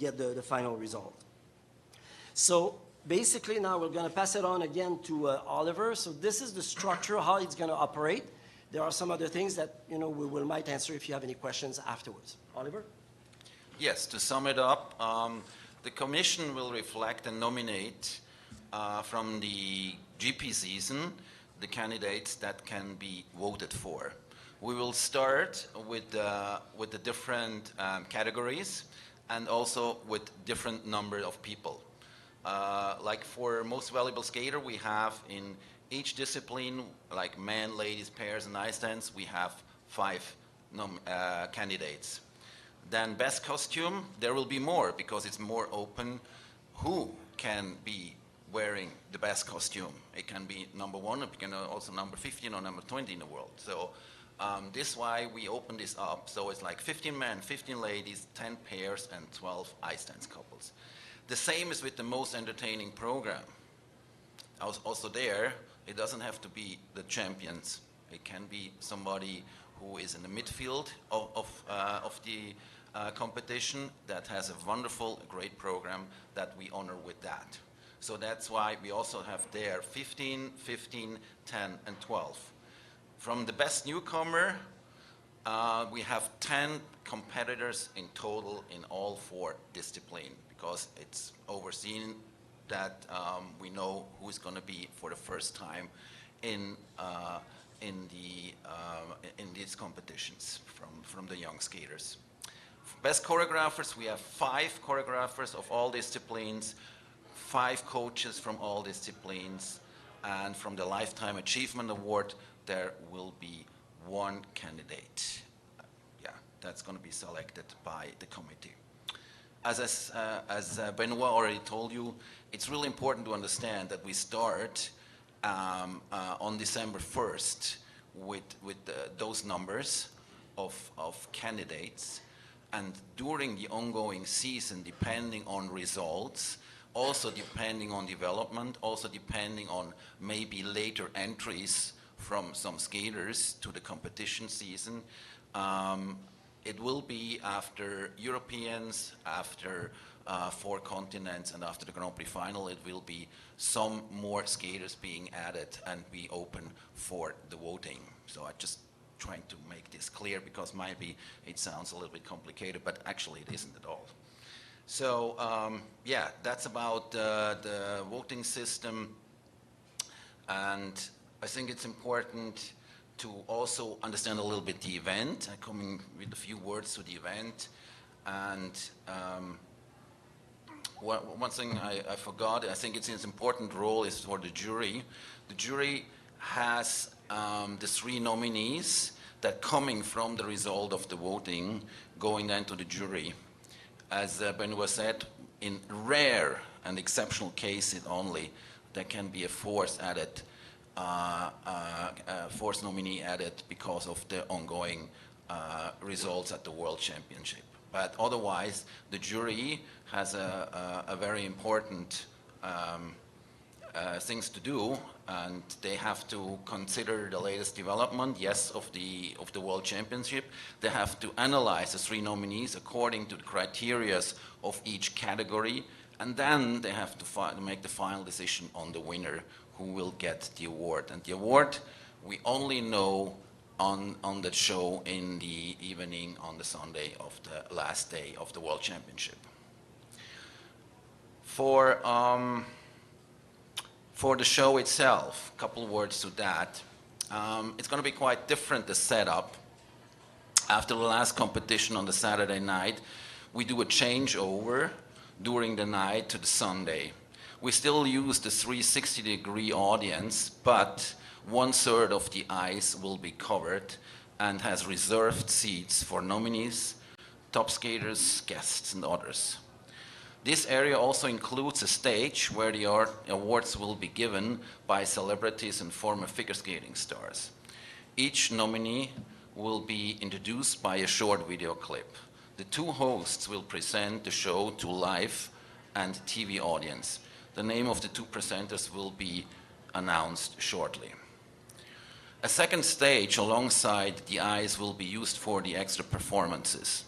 get the final result. So basically now we're going to pass it on again to Oliver. So this is the structure, how it's going to operate. There are some other things that we might answer if you have any questions afterwards. Oliver? Yes, to sum it up, the Commission will reflect and nominate from the GP season the candidates that can be voted for. We will start with the different categories and also with different number of people. Like for most valuable skater, we have in each discipline, like men, ladies, pairs, and ice dance, we have 5 candidates. Then best costume, there will be more because it's more open who can be wearing the best costume. It can be number 1, it can also number 15 or number 20 in the world. So this is why we open this up. So it's like 15 men, 15 ladies, 10 pairs, and 12 ice dance couples. The same is with the most entertaining program. Also there, it doesn't have to be the champions. It can be somebody who is in the midfield of the competition that has a wonderful, great program that we honor with that. So that's why we also have there 15, 15, 10, and 12. From the best newcomer, we have 10 competitors in total in all 4 disciplines because it's overseen that we know who's going to be for the first time in these competitions from the young skaters. Best choreographers, we have 5 choreographers of all disciplines, 5 coaches from all disciplines, and from the Lifetime Achievement Award, there will be 1 candidate. That's going to be selected by the committee. As Benoit already told you, it's really important to understand that we start on December 1st with those numbers of candidates, and during the ongoing season, depending on results, also depending on development, also depending on maybe later entries from some skaters to the competition season, it will be after Europeans, after 4 continents, and after the Grand Prix final, it will be some more skaters being added and be open for the voting. So I'm just trying to make this clear because maybe it sounds a little bit complicated, but actually it isn't at all. So that's about the voting system, and I think it's important to also understand a little bit the event. I'm coming with a few words to the event. And one thing I forgot, I think it's an important role is for the jury. The jury has the 3 nominees that coming from the result of the voting going then to the jury. As Benoit said, in rare and exceptional cases only, there can be a 4th added, 4th nominee added because of the ongoing results at the World Championship. But otherwise, the jury has a very important things to do, and they have to consider the latest development, of the World Championship. They have to analyze the 3 nominees according to the criteria of each category, and then they have to make the final decision on the winner who will get the award. And the award we only know on the show in the evening on the Sunday of the last day of the World Championship. For the show itself, a couple words to that. It's going to be quite different, the setup. After the last competition on the Saturday night, we do a changeover during the night to the Sunday. We still use the 360-degree audience, but 1/3 of the ice will be covered and has reserved seats for nominees, top skaters, guests, and others. This area also includes a stage where the awards will be given by celebrities and former figure skating stars. Each nominee will be introduced by a short video clip. The 2 hosts will present the show to live and TV audience. The name of the 2 presenters will be announced shortly. A second stage alongside the ice will be used for the extra performances.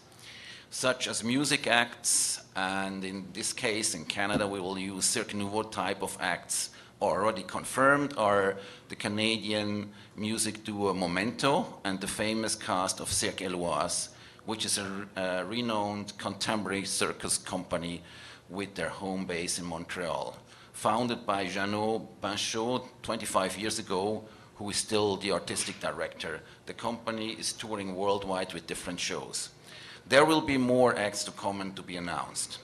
such as music acts, and in this case, in Canada, we will use Cirque Nouveau type of acts already confirmed are the Canadian music duo Momento and the famous cast of Cirque Éloise, which is a renowned contemporary circus company with their home base in Montreal. Founded by Jeannot Pinchot 25 years ago, who is still the artistic director. The company is touring worldwide with different shows. There will be more acts to come and to be announced.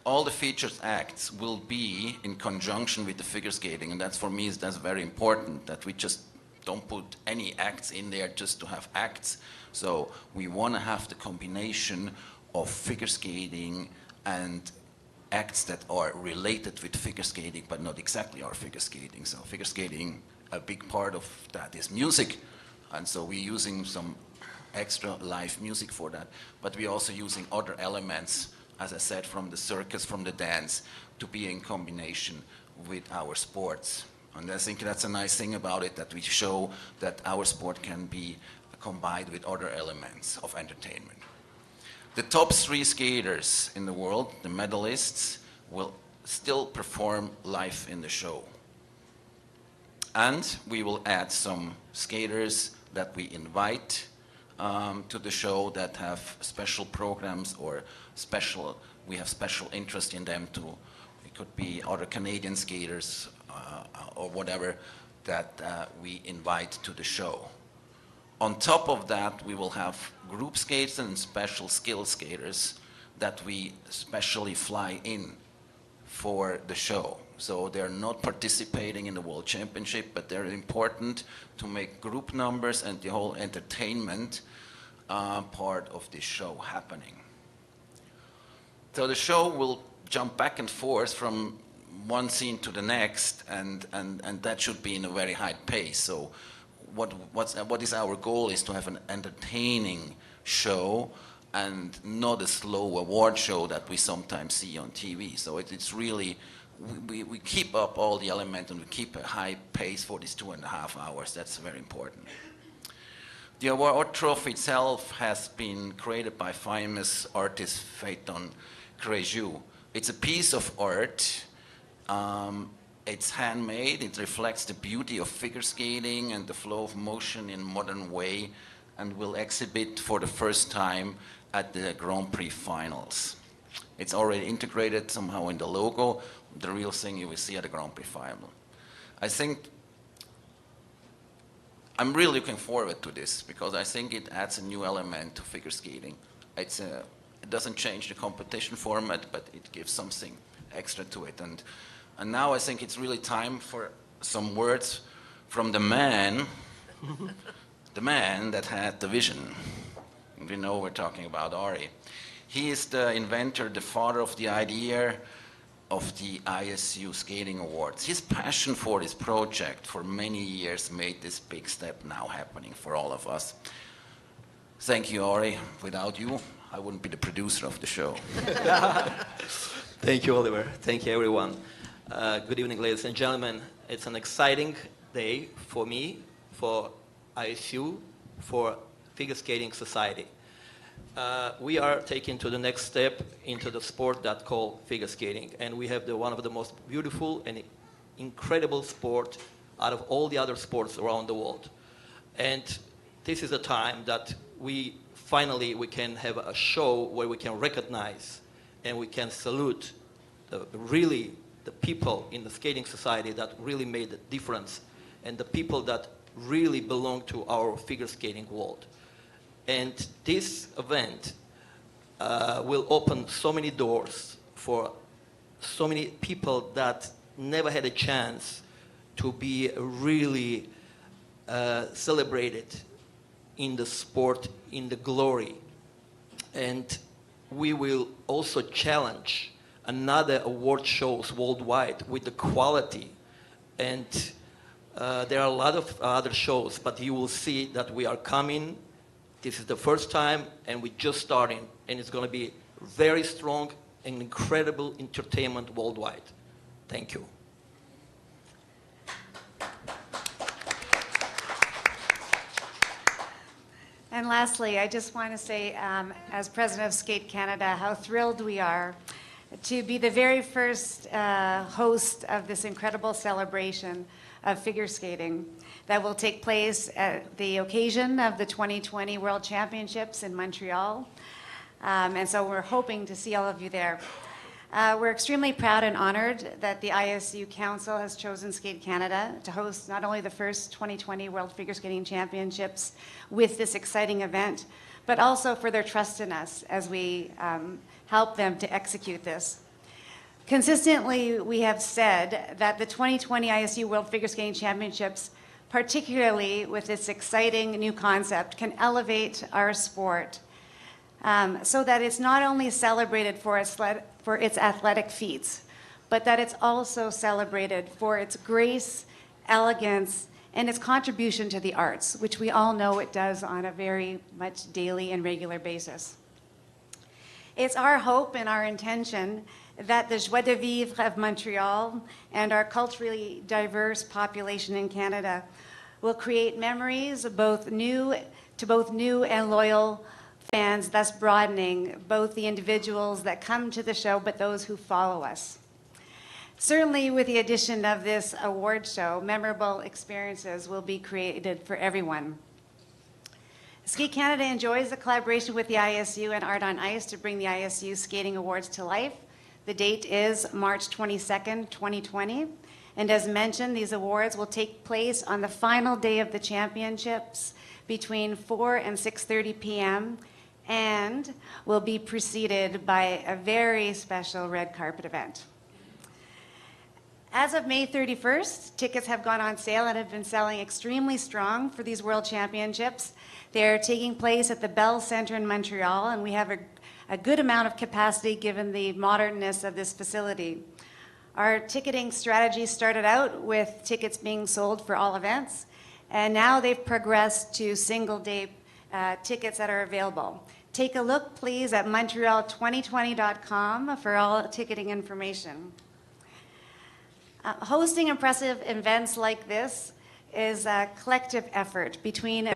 All the featured acts will be in conjunction with the figure skating, and that's for me, that's very important, that we just don't put any acts in there just to have acts. So we want to have the combination of figure skating and acts that are related with figure skating, but not exactly our figure skating. So figure skating, a big part of that is music, and so we're using some extra live music for that, but we're also using other elements, as I said, from the circus, from the dance, to be in combination with our sports. And I think that's a nice thing about it, that we show that our sport can be combined with other elements of entertainment. The top 3 skaters in the world, the medalists, will still perform live in the show. And we will add some skaters that we invite to the show that have special programs or we have special interest in them too. It could be other Canadian skaters or whatever that we invite to the show. On top of that, we will have group skaters and special skill skaters that we specially fly in for the show. So they're not participating in the World Championship, but they're important to make group numbers and the whole entertainment part of this show happening. So the show will jump back and forth from one scene to the next, and that should be in a very high pace. So what is our goal is to have an entertaining show and not a slow award show that we sometimes see on TV. So it's really, we keep up all the elements and we keep a high pace for these 2.5 hours. That's very important. The award trophy itself has been created by famous artist Phaeton Créjou. It's a piece of art. It's handmade. It reflects the beauty of figure skating and the flow of motion in a modern way, and will exhibit for the first time at the Grand Prix finals. It's already integrated somehow in the logo. The real thing you will see at the Grand Prix final. I think I'm really looking forward to this because I think it adds a new element to figure skating. It doesn't change the competition format, but it gives something extra to it. And now I think it's really time for some words from the man, the man that had the vision. We know we're talking about Ari. He is the inventor, the father of the idea of the ISU Skating Awards. His passion for this project for many years made this big step now happening for all of us. Thank you, Ari. Without you, I wouldn't be the producer of the show. Thank you, Oliver. Thank you, everyone. Good evening, ladies and gentlemen. It's an exciting day for me, for ISU, for Figure Skating Society. We are taking to the next step into the sport that called figure skating, and we have one of the most beautiful and incredible sport out of all the other sports around the world. And this is a time that we can have a show where we can recognize and we can salute the people in the skating society that really made a difference, and the people that really belong to our figure skating world. And this event will open so many doors for so many people that never had a chance to be really celebrated in the sport, in the glory. And we will also challenge another award shows worldwide with the quality. And there are a lot of other shows, but you will see that we are coming. This is the first time, and we're just starting, and it's going to be very strong and incredible entertainment worldwide. Thank you. And lastly, I just want to say, as president of Skate Canada, how thrilled we are to be the very first host of this incredible celebration of figure skating that will take place at the occasion of the 2020 World Championships in Montreal. And so we're hoping to see all of you there. We're extremely proud and honored that the ISU Council has chosen Skate Canada to host not only the first 2020 World Figure Skating Championships with this exciting event, but also for their trust in us as we help them to execute this. Consistently, we have said that the 2020 ISU World Figure Skating Championships, particularly with this exciting new concept, can elevate our sport so that it's not only celebrated for its athletic feats, but that it's also celebrated for its grace, elegance, and its contribution to the arts, which we all know it does on a very much daily and regular basis. It's our hope and our intention that the joie de vivre of Montreal and our culturally diverse population in Canada will create memories of both new and loyal fans, thus broadening both the individuals that come to the show, but those who follow us. Certainly, with the addition of this award show, memorable experiences will be created for everyone. Skate Canada enjoys the collaboration with the ISU and Art on Ice to bring the ISU Skating Awards to life. The date is March 22nd, 2020. And as mentioned, these awards will take place on the final day of the championships between 4 and 6:30 p.m. and will be preceded by a very special red carpet event. As of May 31st, tickets have gone on sale and have been selling extremely strong for these World Championships. They're taking place at the Bell Centre in Montreal, and we have a good amount of capacity given the modernness of this facility. Our ticketing strategy started out with tickets being sold for all events, and now they've progressed to single-day tickets that are available. Take a look, please, at montreal2020.com for all ticketing information. Hosting impressive events like this is a collective effort between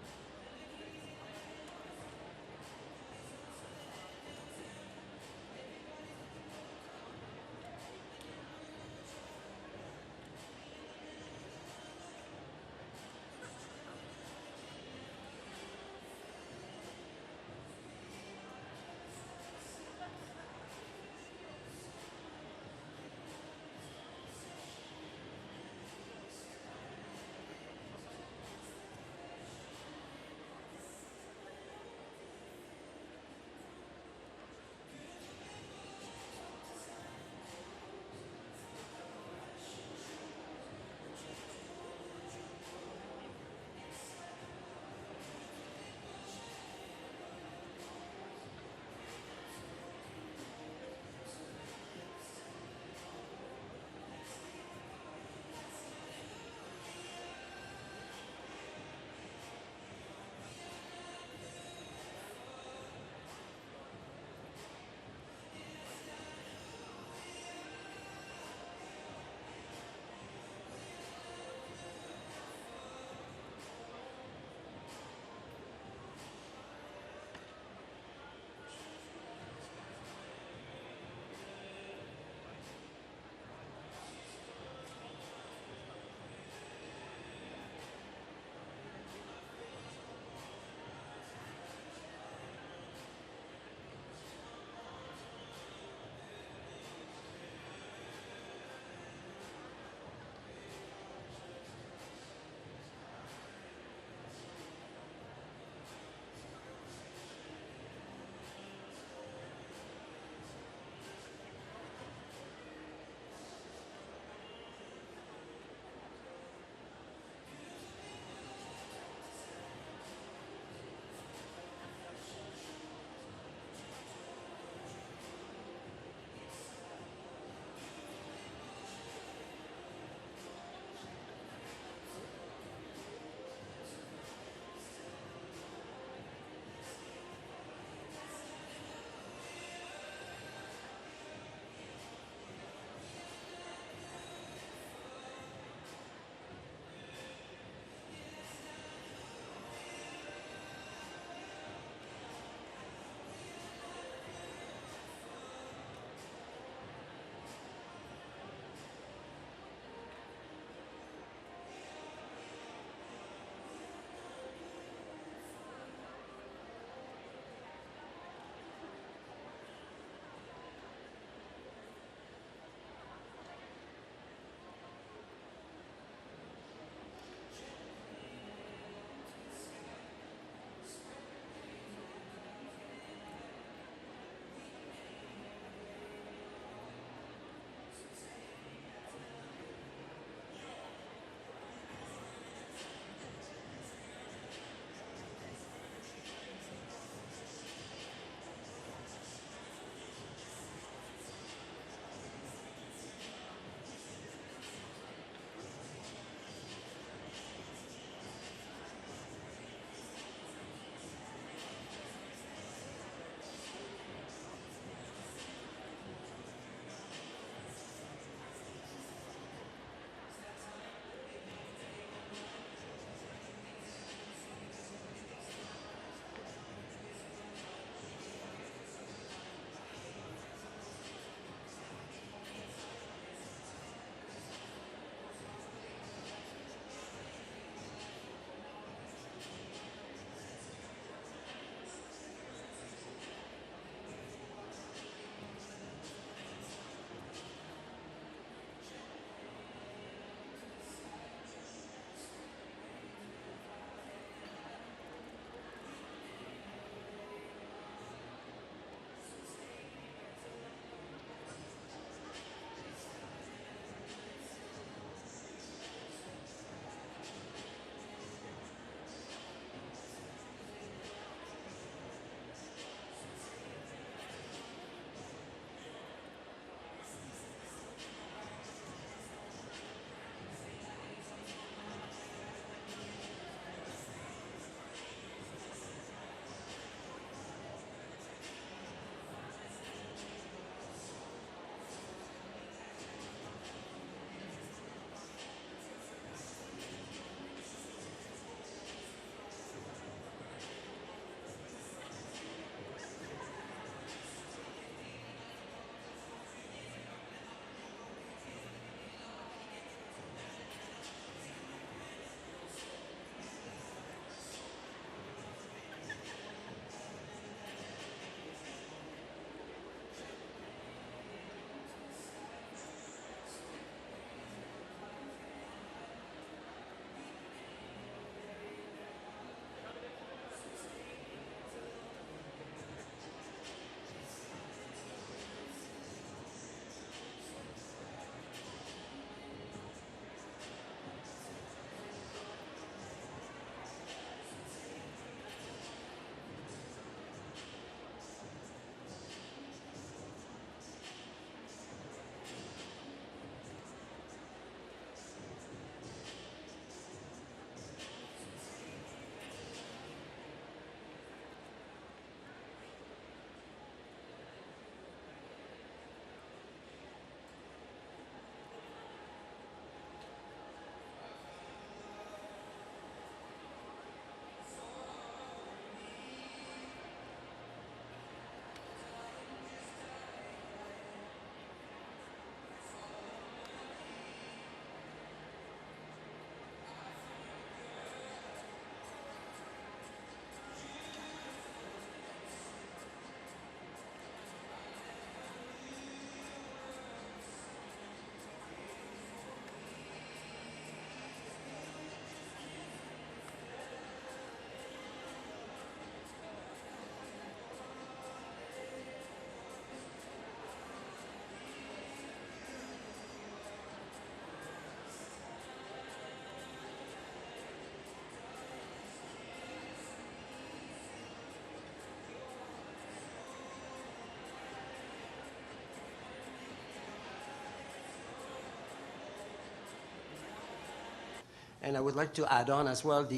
And I would like to add on as well,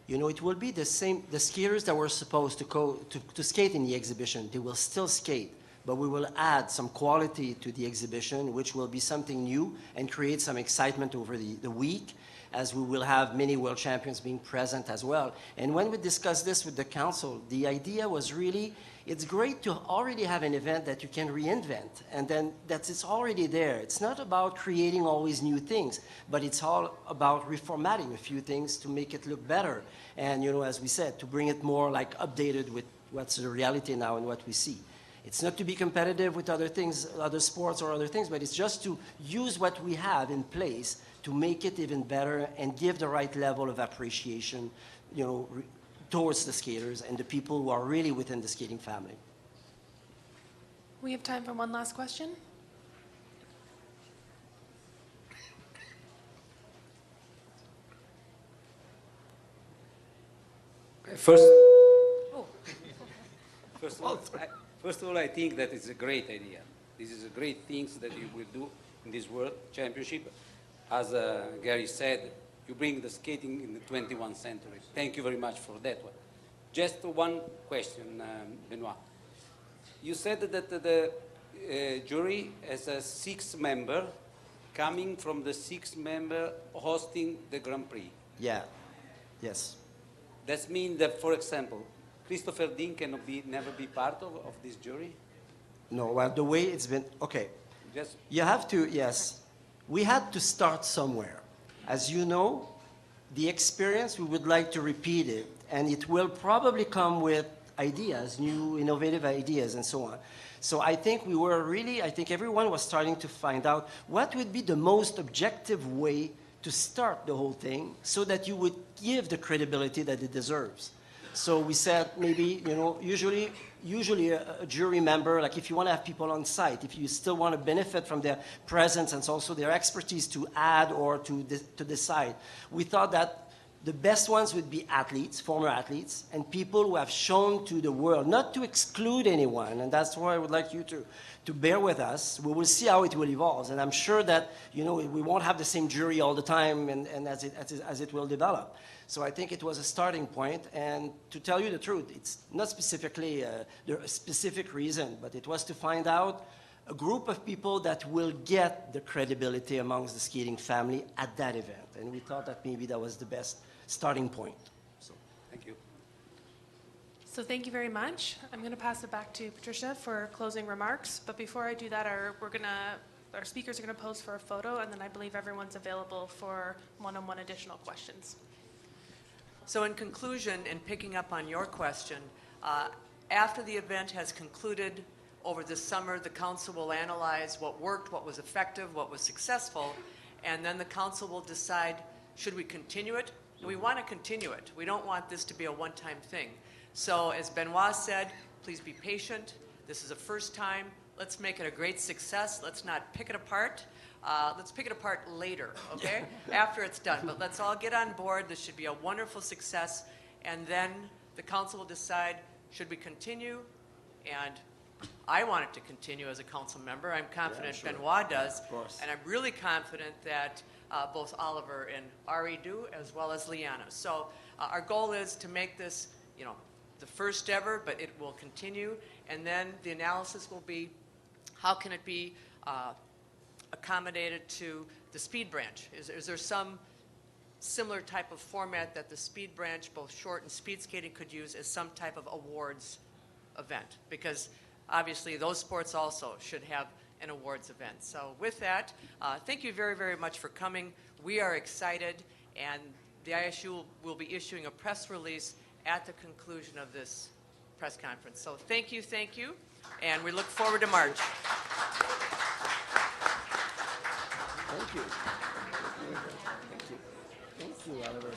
you know, it will be the same, the skaters that were supposed to skate in the exhibition, they will still skate, but we will add some quality to the exhibition, which will be something new and create some excitement over the week, as we will have many world champions being present as well. And when we discussed this with the council, the idea was really, it's great to already have an event that you can reinvent, and then that it's already there. It's not about creating always new things, but it's all about reformatting a few things to make it look better. And, you know, as we said, to bring it more like updated with what's the reality now and what we see. It's not to be competitive with other things, other sports or other things, but it's just to use what we have in place to make it even better and give the right level of appreciation, you know, towards the skaters and the people who are really within the skating family. We have time for one last question. First, Oh, first of all, I think that it's a great idea. This is a great thing that you will do in this World Championship. As Gary said, you bring the skating in the 21st century. Thank you very much for that one. Just one question, Benoit. You said that the jury has a 6-member coming from the 6-member hosting the Grand Prix. Yeah, yes. That means that, for example, Christopher Dean cannot never be part of this jury? No, well, the way it's been, okay. Just You have to, yes. We had to start somewhere. As you know, the experience, we would like to repeat it, and it will probably come with ideas, new innovative ideas, and so on. So I think we were really, I think everyone was starting to find out what would be the most objective way to start the whole thing so that you would give the credibility that it deserves. So we said maybe, you know, usually a jury member, like if you want to have people on site, if you still want to benefit from their presence and also their expertise to add or to decide, we thought that the best ones would be athletes, former athletes, and people who have shown to the world, not to exclude anyone, and that's why I would like you to bear with us. We will see how it will evolve, and I'm sure that, you know, we won't have the same jury all the time and as it will develop. So I think it was a starting point, and to tell you the truth, it's not specifically a specific reason, but it was to find out a group of people that will get the credibility amongst the skating family at that event, and we thought that maybe that was the best starting point. So, thank you. so thank you very much. I'm going to pass it back to Patricia for closing remarks. But before I do that, our speakers are going to pose for a photo, and then I believe everyone's available for one-on-one additional questions. So in conclusion, and picking up on your question, after the event has concluded over this summer, the council will analyze what worked, what was effective, what was successful, and then the council will decide, should we continue it? We want to continue it. We don't want this to be a one-time thing. So as Benoit said, please be patient. This is a first time. Let's make it a great success. Let's not pick it apart. Let's pick it apart later, okay? After it's done. But let's all get on board. This should be a wonderful success. And then the council will decide, should we continue? And I want it to continue as a council member. I'm confident Benoit does. Of course. And I'm really confident that both Oliver and Ari do, as well as Liana. So our goal is to make this, you know, the first ever, but it will continue. And then the analysis will be, how can it be accommodated to the speed branch? Is there some similar type of format that the speed branch, both short and speed skating, could use as some type of awards event? Because obviously those sports also should have an awards event. So with that, thank you very, very much for coming. We are excited, and the ISU will be issuing a press release at the conclusion of this press conference. So thank you, and we look forward to March. thank you. Thank you. Thank you, Oliver.